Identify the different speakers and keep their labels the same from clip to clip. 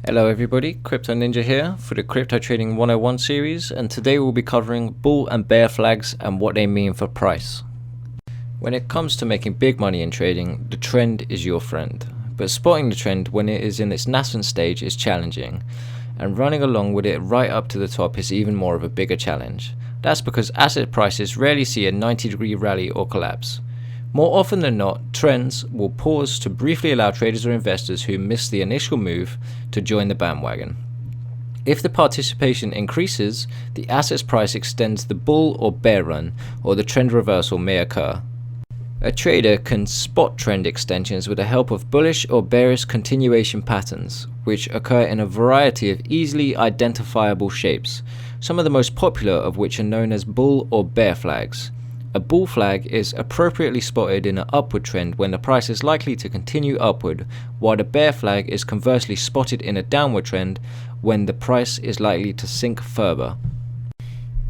Speaker 1: Hello everybody, Crypto Ninja here for the Crypto Trading 101 series, and today we'll be covering bull and bear flags and what they mean for price. When it comes to making big money in trading, the trend is your friend, but spotting the trend when it is in its nascent stage is challenging, and running along with it right up to the top is even more of a bigger challenge. That's because asset prices rarely see a 90-degree rally or collapse. More often than not, trends will pause to briefly allow traders or investors who miss the initial move to join the bandwagon. If the participation increases, the asset's price extends the bull or bear run, or the trend reversal may occur. A trader can spot trend extensions with the help of bullish or bearish continuation patterns, which occur in a variety of easily identifiable shapes, some of the most popular of which are known as bull or bear flags. A bull flag is appropriately spotted in an upward trend when the price is likely to continue upward, while the bear flag is conversely spotted in a downward trend when the price is likely to sink further.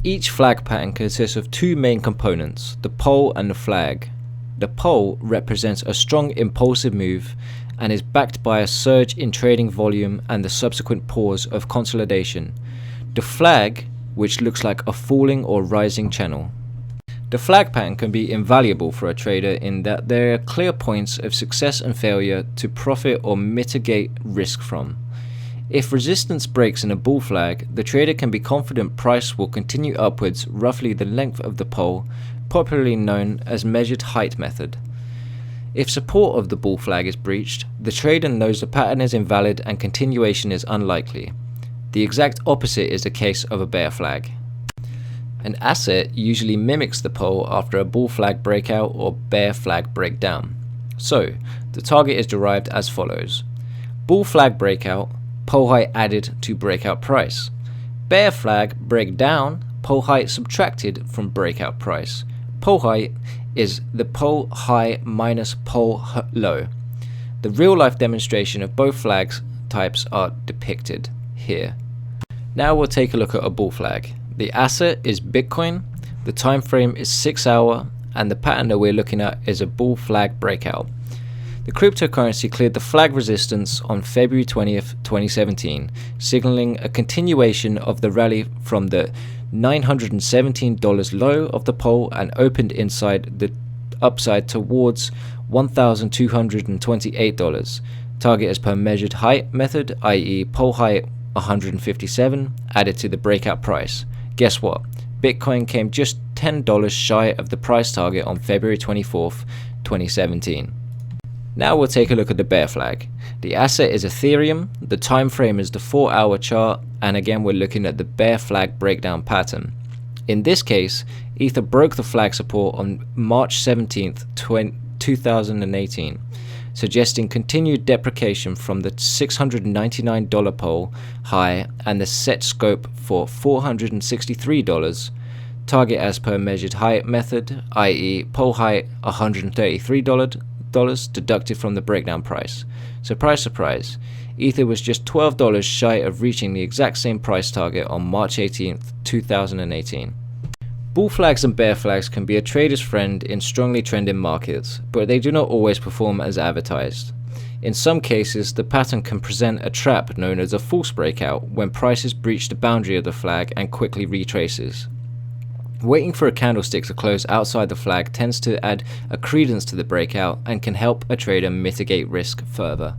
Speaker 1: Each flag pattern consists of two main components, the pole and the flag. The pole represents a strong impulsive move and is backed by a surge in trading volume and the subsequent pause of consolidation. The flag, which looks like a falling or rising channel. The flag pattern can be invaluable for a trader in that there are clear points of success and failure to profit or mitigate risk from. If resistance breaks in a bull flag, the trader can be confident price will continue upwards roughly the length of the pole, popularly known as measured height method. If support of the bull flag is breached, the trader knows the pattern is invalid and continuation is unlikely. The exact opposite is the case of a bear flag. An asset usually mimics the pole after a bull flag breakout or bear flag breakdown. So, the target is derived as follows. Bull flag breakout, pole height added to breakout price. Bear flag breakdown, pole height subtracted from breakout price. Pole height is the pole high minus pole low. The real life demonstration of both flags types are depicted here. Now we'll take a look at a bull flag. The asset is Bitcoin, the time frame is 6 hour, and the pattern that we're looking at is a bull flag breakout. The cryptocurrency cleared the flag resistance on February 20th, 2017, signaling a continuation of the rally from the $917 low of the pole and opened inside the upside towards $1,228. Target as per measured height method, i.e. pole height 157, added to the breakout price. Guess what? Bitcoin came just $10 shy of the price target on February 24th, 2017. Now we'll take a look at the bear flag. The asset is Ethereum, the time frame is the 4-hour chart, and again we're looking at the bear flag breakdown pattern. In this case, Ether broke the flag support on March 17th, 2018, suggesting continued deprecation from the $699 pole high and the set scope for $463. Target as per measured height method, i.e. pole height $133 deducted from the breakdown price. Surprise, surprise, Ether was just $12 shy of reaching the exact same price target on March 18th, 2018. Bull flags and bear flags can be a trader's friend in strongly trending markets, but they do not always perform as advertised. In some cases, the pattern can present a trap known as a false breakout when prices breach the boundary of the flag and quickly retraces. Waiting for a candlestick to close outside the flag tends to add a credence to the breakout and can help a trader mitigate risk further.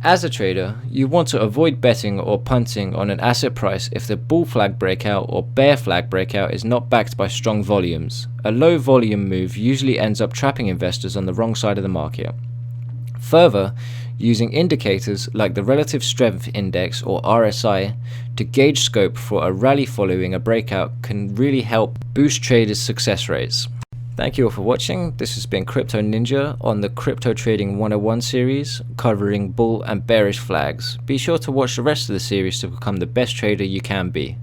Speaker 1: As a trader, you want to avoid betting or punting on an asset price if the bull flag breakout or bear flag breakout is not backed by strong volumes. A low volume move usually ends up trapping investors on the wrong side of the market. Further, using indicators like the Relative Strength Index or RSI to gauge scope for a rally following a breakout can really help boost traders' success rates. Thank you all for watching. This has been Crypto Ninja on the Crypto Trading 101 series covering bull and bearish flags. Be sure to watch the rest of the series to become the best trader you can be.